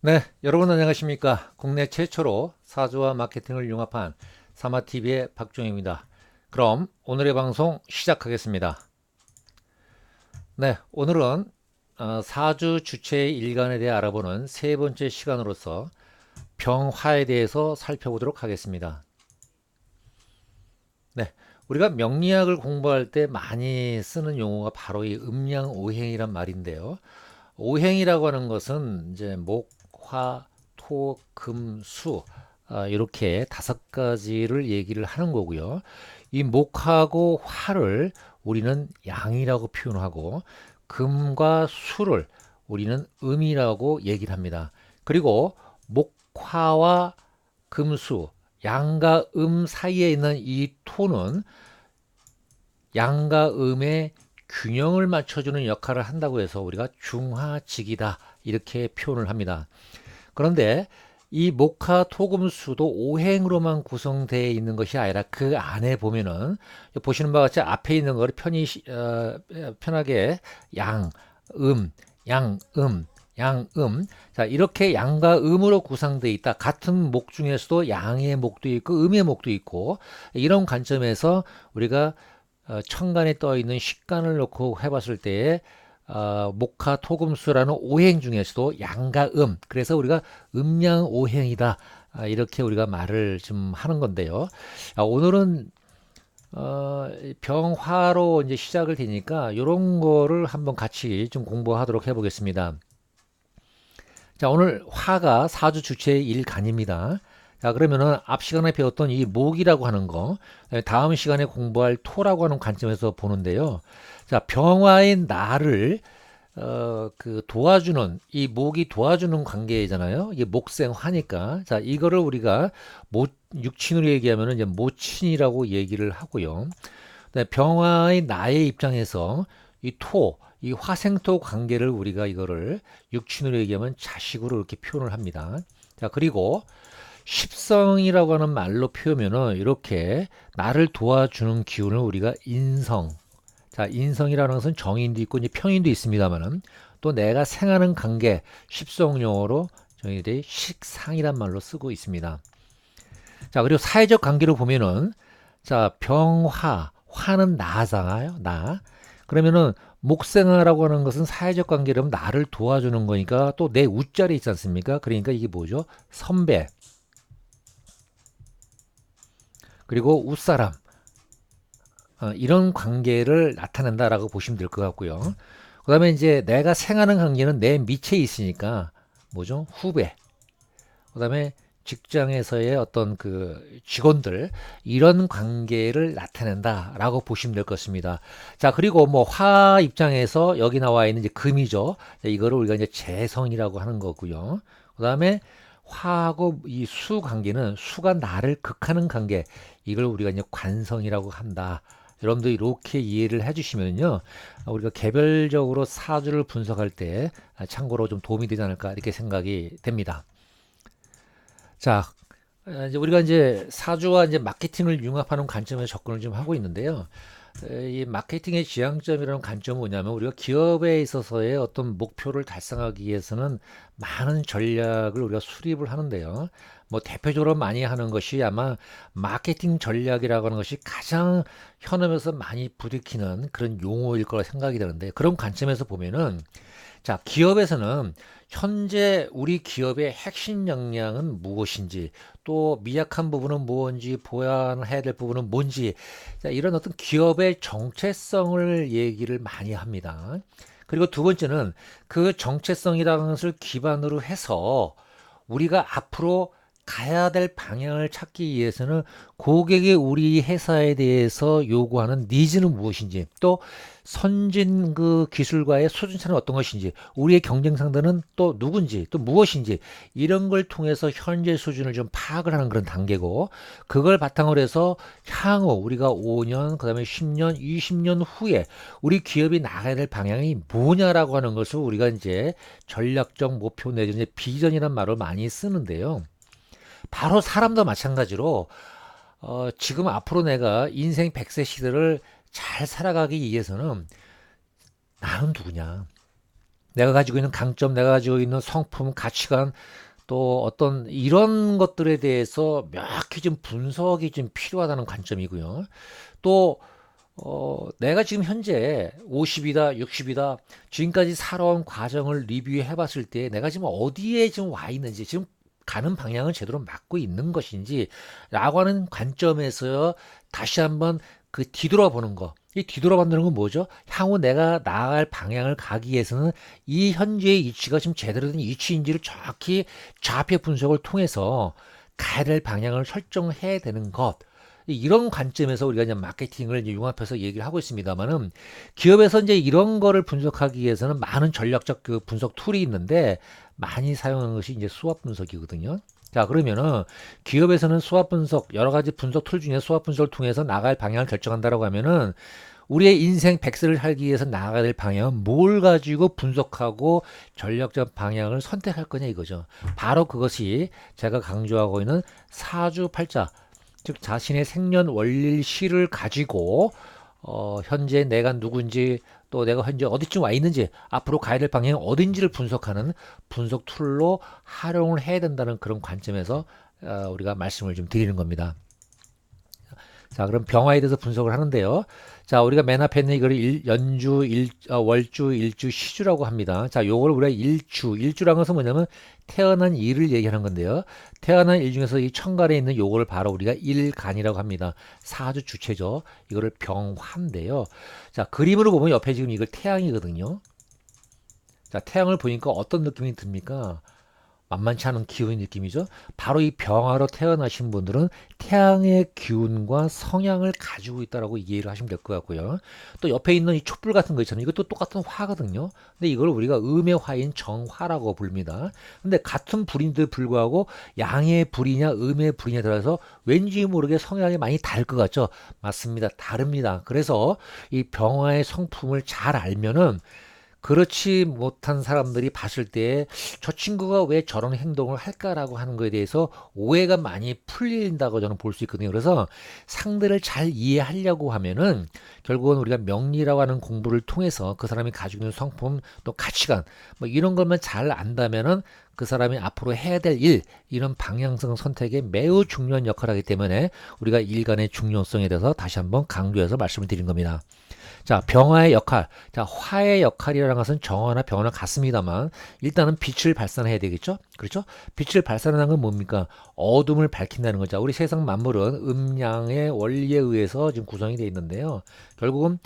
네, 여러분 안녕하십니까? 국내 최초로 사주와 마케팅을 융합한 사마TV의 박종입니다. 그럼 오늘의 방송 시작하겠습니다. 네, 오늘은 사주 주체의 일간에 대해 알아보는 세 번째 시간으로서 병화에 대해서 살펴보도록 하겠습니다. 네, 우리가 명리학을 공부할 때 많이 쓰는 용어가 바로 이 음양오행이란 말인데요. 오행이라고 하는 것은 이제 목, 화, 토, 금, 수 이렇게 다섯 가지를 얘기를 하는 거고요. 이 목하고 화를 우리는 양이라고 표현하고 금과 수를 우리는 음이라고 얘기를 합니다. 그리고 목화와 금수, 양과 음 사이에 있는 이 토는 양과 음의 균형을 맞춰주는 역할을 한다고 해서 우리가 중화직이다 이렇게 표현을 합니다. 그런데 이 목화 토금수도 오행으로만 구성되어 있는 것이 아니라 그 안에 보면은 보시는 바와 같이 앞에 있는 거를 편하게 양, 음, 양, 양음. 자, 이렇게 양과 음으로 구성되어 있다. 같은 목 중에서도 양의 목도 있고 음의 목도 있고 이런 관점에서 우리가 천간에 떠 있는 식간을 놓고 해봤을 때에 목화 토금수라는 오행 중에서도 양과 그래서 우리가 음양오행이다 이렇게 우리가 말을 좀 하는 건데요. 오늘은 병화로 이제 시작을 되니까 이런 거를 한번 같이 좀 공부하도록 해보겠습니다. 자, 오늘 화가 사주 주체의 일간입니다. 자, 그러면은 앞 시간에 배웠던 이 목이라고 하는 거, 다음 시간에 공부할 토라고 하는 관점에서 보는데요. 자, 병화인 나를 그 도와주는 이 목이 도와주는 관계잖아요. 이게 목생화니까. 자, 이거를 우리가 육친으로 얘기하면은 이제 모친이라고 얘기를 하고요. 병화의 나의 입장에서 이 토, 이 화생토 관계를 우리가 이거를 육친으로 얘기하면 자식으로 이렇게 표현을 합니다. 자, 그리고 십성이라고 하는 말로 표현하면은 이렇게 나를 도와주는 기운을 우리가 인성. 자, 인성이라는 것은 정인도 있고 이제 평인도 있습니다만은 또 내가 생하는 관계 십성용어로 저희들이 식상이란 말로 쓰고 있습니다. 자, 그리고 사회적 관계로 보면은 자, 병화, 화는 나잖아요. 나. 그러면은 목생화라고 하는 것은 사회적 관계라면 나를 도와주는 거니까 또 내 웃자리 있지 않습니까? 그러니까 이게 뭐죠? 선배. 그리고 웃사람. 이런 관계를 나타낸다라고 보시면 될 것 같고요. 그 다음에 이제 내가 생하는 관계는 내 밑에 있으니까 뭐죠? 후배. 그 다음에 직장에서의 어떤 그 직원들 이런 관계를 나타낸다라고 보시면 될 것 같습니다. 자, 그리고 뭐 화 입장에서 여기 나와 있는 이제 금이죠. 자, 이거를 우리가 이제 재성이라고 하는 거고요. 그 다음에 화하고 이 수 관계는 수가 나를 극하는 관계 이걸 우리가 이제 관성이라고 한다. 여러분들 이렇게 이해를 해주시면요, 우리가 개별적으로 사주를 분석할 때 참고로 좀 도움이 되지 않을까 이렇게 생각이 됩니다. 자, 이제 우리가 이제 사주와 이제 마케팅을 융합하는 관점에서 접근을 좀 하고 있는데요. 이 마케팅의 지향점이라는 관점은 뭐냐면 우리가 기업에 있어서의 어떤 목표를 달성하기 위해서는 많은 전략을 우리가 수립을 하는데요. 뭐 대표적으로 많이 하는 것이 아마 마케팅 전략이라고 하는 것이 가장 현업에서 많이 부딪히는 그런 용어일 거라 생각이 되는데 그런 관점에서 보면은 자, 기업에서는 현재 우리 기업의 핵심 역량은 무엇인지, 또 미약한 부분은 무엇인지, 보완해야 될 부분은 뭔지, 자, 이런 어떤 기업의 정체성을 얘기를 많이 합니다. 그리고 두 번째는 그 정체성이라는 것을 기반으로 해서 우리가 앞으로 가야 될 방향을 찾기 위해서는 고객이 우리 회사에 대해서 요구하는 니즈는 무엇인지, 또 선진 그 기술과의 수준차는 어떤 것인지, 우리의 경쟁 상대는 또 누군지, 또 무엇인지, 이런 걸 통해서 현재 수준을 좀 파악을 하는 그런 단계고, 그걸 바탕으로 해서 향후 우리가 5년, 그 다음에 10년, 20년 후에 우리 기업이 나가야 될 방향이 뭐냐라고 하는 것을 우리가 이제 전략적 목표 내지는 비전이란 말을 많이 쓰는데요. 바로 사람도 마찬가지로 지금 앞으로 내가 인생 100세 시대를 잘 살아가기 위해서는 나는 누구냐? 내가 가지고 있는 강점, 내가 가지고 있는 성품, 가치관, 또 어떤 이런 것들에 대해서 명확히 좀 분석이 좀 필요하다는 관점이고요. 또 내가 지금 현재 50이다, 60이다, 지금까지 살아온 과정을 리뷰해 봤을 때 내가 지금 어디에 지금 와 있는지, 지금 가는 방향을 제대로 맞고 있는 것인지, 라고 하는 관점에서 다시 한번 그 뒤돌아보는 거. 이 뒤돌아본다는 건 뭐죠? 향후 내가 나아갈 방향을 가기 위해서는 이 현재의 위치가 지금 제대로 된 위치인지를 정확히 좌표 분석을 통해서 가야 될 방향을 설정해야 되는 것. 이런 관점에서 우리가 이제 마케팅을 이제 융합해서 얘기를 하고 있습니다만은, 기업에서 이제 이런 거를 분석하기 위해서는 많은 전략적 그 분석 툴이 있는데 많이 사용하는 것이 이제 수업 분석이거든요. 자, 그러면은 기업에서는 수학 분석, 여러 가지 분석 툴 중에 수학 분석을 통해서 나갈 방향을 결정한다라고 하면은, 우리의 인생 100세를 살기 위해서 나아가야 될 방향은 뭘 가지고 분석하고 전략적 방향을 선택할 거냐 이거죠. 바로 그것이 제가 강조하고 있는 사주팔자, 즉 자신의 생년 월일 시를 가지고 현재 내가 누군지, 또 내가 현재 어디쯤 와 있는지, 앞으로 가야 될 방향이 어딘지를 분석하는 분석 툴로 활용을 해야 된다는 그런 관점에서 우리가 말씀을 좀 드리는 겁니다. 자, 그럼 병화에 대해서 분석을 하는데요. 자, 우리가 맨 앞에 있는 이걸 연주, 월주, 일주, 시주라고 합니다. 자, 요걸 우리가 일주라는 것은 뭐냐면 태어난 일을 얘기하는 건데요. 태어난 일 중에서 이 천간에 있는 요거를 바로 우리가 일간이라고 합니다. 사주 주체죠. 이거를 병화인데요. 자, 그림으로 보면 옆에 지금 이걸 태양이거든요. 자, 태양을 보니까 어떤 느낌이 듭니까? 만만치 않은 기운의 느낌이죠. 바로 이 병화로 태어나신 분들은 태양의 기운과 성향을 가지고 있다라고 이해를 하시면 될 것 같고요. 또 옆에 있는 이 촛불 같은 거 있잖아요. 이것도 똑같은 화거든요. 근데 이걸 우리가 음의 화인 정화라고 부릅니다. 근데 같은 불인데도 불구하고 양의 불이냐 음의 불이냐 따라서 왠지 모르게 성향이 많이 다를 것 같죠. 맞습니다. 다릅니다. 그래서 이 병화의 성품을 잘 알면은, 그렇지 못한 사람들이 봤을 때 저 친구가 왜 저런 행동을 할까라고 하는 것에 대해서 오해가 많이 풀린다고 저는 볼 수 있거든요. 그래서 상대를 잘 이해하려고 하면은 결국은 우리가 명리라고 하는 공부를 통해서 그 사람이 가지고 있는 성품, 또 가치관, 뭐 이런 것만 잘 안다면은 그 사람이 앞으로 해야 될 일, 이런 방향성 선택에 매우 중요한 역할을 하기 때문에 우리가 일간의 중요성에 대해서 다시 한번 강조해서 말씀을 드린 겁니다. 자, 병화의 역할. 자, 화의 역할이라는 것은 정화나 병화나 같습니다만, 일단은 빛을 발산해야 되겠죠? 그렇죠? 빛을 발산하는 건 뭡니까? 어둠을 밝힌다는 거죠. 우리 세상 만물은 음양의 원리에 의해서 지금 구성이 되어 있는데요. 결국은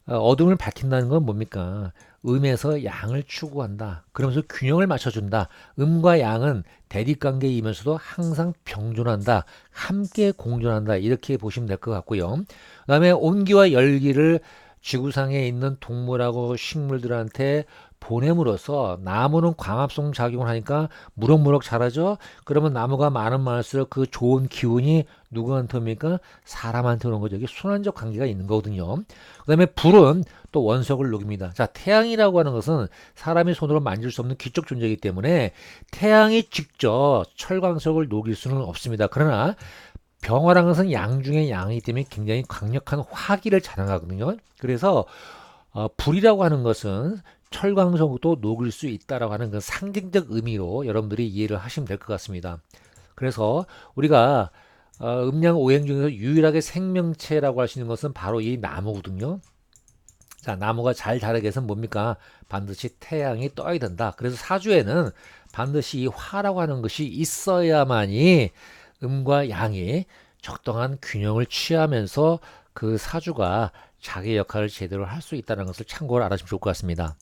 어둠을 밝힌다는 건 뭡니까? 음에서 양을 추구한다. 그러면서 균형을 맞춰준다. 음과 양은 대립관계이면서도 항상 병존한다. 함께 공존한다. 이렇게 보시면 될 것 같고요. 그 다음에 온기와 열기를 지구상에 있는 동물하고 식물들한테 보냄으로써 나무는 광합성 작용을 하니까 무럭무럭 자라죠. 그러면 나무가 많을수록 그 좋은 기운이 누구한테 옵니까? 사람한테 오는 거죠. 이게 순환적 관계가 있는 거거든요. 그 다음에 불은 또 원석을 녹입니다. 자, 태양이라고 하는 것은 사람이 손으로 만질 수 없는 기적 존재이기 때문에 태양이 직접 철광석을 녹일 수는 없습니다. 그러나 병화라는 것은 양 중에 양이기 때문에 굉장히 강력한 화기를 자랑하거든요. 그래서 불이라고 하는 것은 철광석도 녹일 수 있다라고 하는 그 상징적 의미로 여러분들이 이해를 하시면 될 것 같습니다. 그래서 우리가 음양 오행 중에서 유일하게 생명체라고 할 수 있는 것은 바로 이 나무거든요. 자, 나무가 잘 자라게 위해서는 뭡니까? 반드시 태양이 떠야 된다. 그래서 사주에는 반드시 이 화라고 하는 것이 있어야만이 음과 양이 적당한 균형을 취하면서 그 사주가 자기 역할을 제대로 할 수 있다는 것을 참고를 알아주시면 좋을 것 같습니다.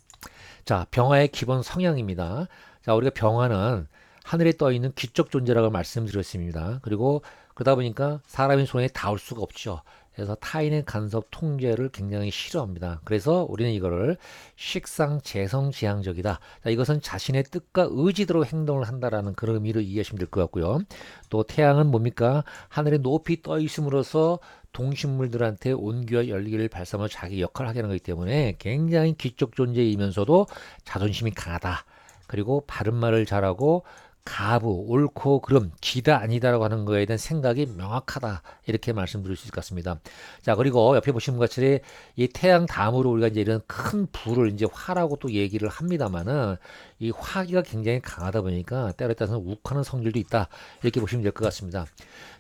자, 병화의 기본 성향입니다. 자, 우리가 병화는 하늘에 떠 있는 기적 존재라고 말씀드렸습니다. 그리고 그러다 보니까 사람의 손에 닿을 수가 없죠. 그래서 타인의 간섭 통제를 굉장히 싫어합니다. 그래서 우리는 이거를 식상재성지향적이다. 자, 이것은 자신의 뜻과 의지대로 행동을 한다라는 그런 의미로 이해하시면 될 것 같고요. 또 태양은 뭡니까? 하늘에 높이 떠 있음으로써 동식물들한테 온기와 열기를 발산하며 자기 역할을 하게 하는 거기 때문에 굉장히 기적 존재이면서도 자존심이 강하다. 그리고 바른 말을 잘하고 가부, 옳고 그름, 기다 아니다라고 하는 거에 대한 생각이 명확하다. 이렇게 말씀드릴 수 있을 것 같습니다. 자, 그리고 옆에 보시는 것처럼 이 태양 다음으로 우리가 이제 이런 큰 불을 이제 화라고 또 얘기를 합니다만은 이 화기가 굉장히 강하다 보니까 때에 따라서는 욱하는 성질도 있다. 이렇게 보시면 될 것 같습니다.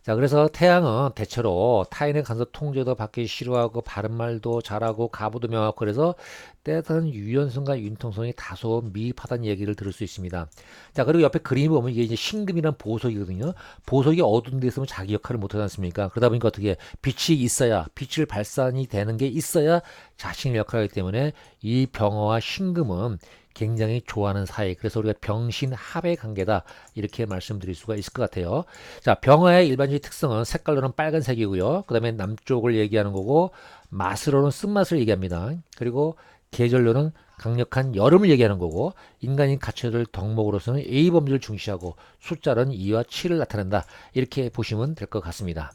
자, 그래서 태양은 대체로 타인의 간섭 통제도 받기 싫어하고 바른 말도 잘하고 가부도 명확하고 그래서 때에 따른 유연성과 융통성이 다소 미흡하다는 얘기를 들을 수 있습니다. 자, 그리고 옆에 그림을 보면 이게 이제 신금이란 보석이거든요. 보석이 어두운 데 있으면 자기 역할을 못하지 않습니까? 그러다 보니까 어떻게 빛이 있어야, 빛을 발산이 되는 게 있어야 자신의 역할을 하기 때문에 이 병화와 신금은 굉장히 좋아하는 사이. 그래서 우리가 병신합의 관계다. 이렇게 말씀드릴 수가 있을 것 같아요. 자, 병화의 일반적인 특성은 색깔로는 빨간색이고요. 그 다음에 남쪽을 얘기하는 거고, 맛으로는 쓴맛을 얘기합니다. 그리고 계절로는 강력한 여름을 얘기하는 거고, 인간이 갖춰야 덕목으로서는 A범위를 중시하고, 숫자는 2와 7을 나타낸다. 이렇게 보시면 될 것 같습니다.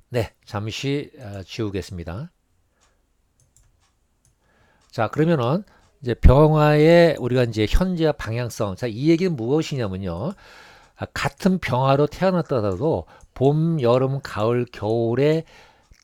네, 잠시 지우겠습니다. 자, 그러면은 이제 병화의 우리가 이제 현재와 방향성. 자, 이 얘기는 무엇이냐면요. 같은 병화로 태어났다가도 봄, 여름, 가을, 겨울에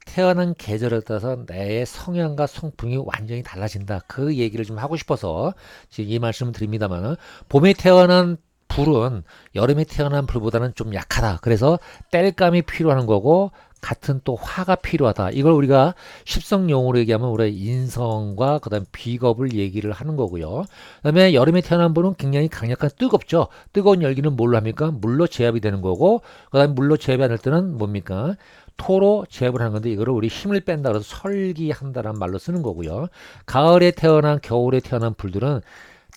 태어난 계절에 따라서 내 성향과 성품이 완전히 달라진다. 그 얘기를 좀 하고 싶어서 지금 이 말씀을 드립니다만, 봄에 태어난 불은 여름에 태어난 불보다는 좀 약하다. 그래서 땔감이 필요한 거고, 같은 또 화가 필요하다. 이걸 우리가 십성용어로 얘기하면 우리가 인성과 그다음 비겁을 얘기를 하는 거고요. 그다음에 여름에 태어난 분은 굉장히 강력한 뜨겁죠. 뜨거운 열기는 뭘로 합니까? 물로 제압이 되는 거고, 그다음에 물로 제압이 안 될 때는 뭡니까? 토로 제압을 하는 건데 이거를 우리 힘을 뺀다 그래서 설기한다라는 말로 쓰는 거고요. 가을에 태어난 겨울에 태어난 불들은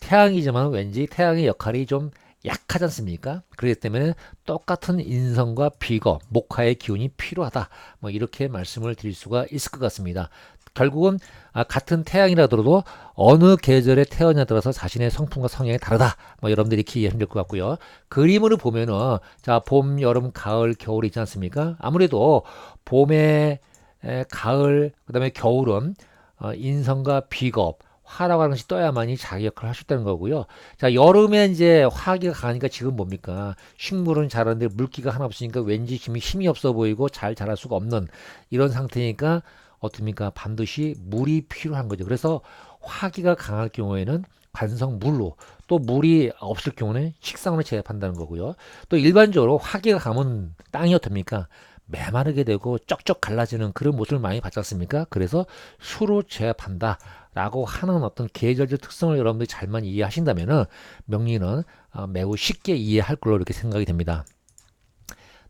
태양이지만 왠지 태양의 역할이 좀 약하지 않습니까? 그렇기 때문에 똑같은 인성과 비거, 목화의 기운이 필요하다. 뭐 이렇게 말씀을 드릴 수가 있을 것 같습니다. 결국은 같은 태양이라더라도 어느 계절에 태어나에 따라서 자신의 성품과 성향이 다르다. 뭐 여러분들이 이렇게 이해하면 될 것 같고요. 그림으로 보면은 자, 봄, 여름, 가을, 겨울 있지 않습니까? 아무래도 봄에 가을, 그다음에 겨울은 인성과 비겁 화라고 하는 것이 떠야만이 자기 역할을 할 수 있다는 거고요. 자, 여름에 이제 화기가 강하니까 지금 뭡니까? 식물은 자라는데 물기가 하나 없으니까 왠지 힘이 없어 보이고 잘 자랄 수가 없는 이런 상태니까 어떻습니까? 반드시 물이 필요한 거죠. 그래서 화기가 강할 경우에는 관성 물로 또 물이 없을 경우는 식상으로 제압한다는 거고요. 또 일반적으로 화기가 강한 땅이 어떻습니까? 메마르게 되고 쩍쩍 갈라지는 그런 모습을 많이 봤지 않습니까? 그래서 수로 제압한다. 라고 하는 어떤 계절적 특성을 여러분들이 잘만 이해하신다면은 명리는 매우 쉽게 이해할 걸로 이렇게 생각이 됩니다.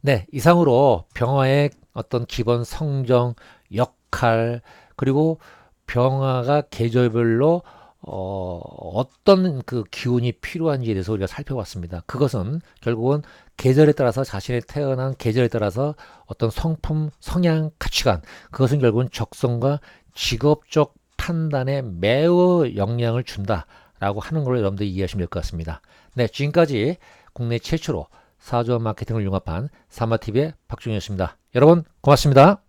네, 이상으로 병화의 어떤 기본 성정, 역할, 그리고 병화가 계절별로 어떤 그 기운이 필요한지에 대해서 우리가 살펴봤습니다. 그것은 결국은 계절에 따라서 자신의 태어난 계절에 따라서 어떤 성품, 성향, 가치관, 그것은 결국은 적성과 직업적 판단에 매우 영향을 준다라고 하는 걸로 여러분들이 이해하시면 될 것 같습니다. 네, 지금까지 국내 최초로 사주와 마케팅을 융합한 사마TV의 박준이었습니다. 여러분 고맙습니다.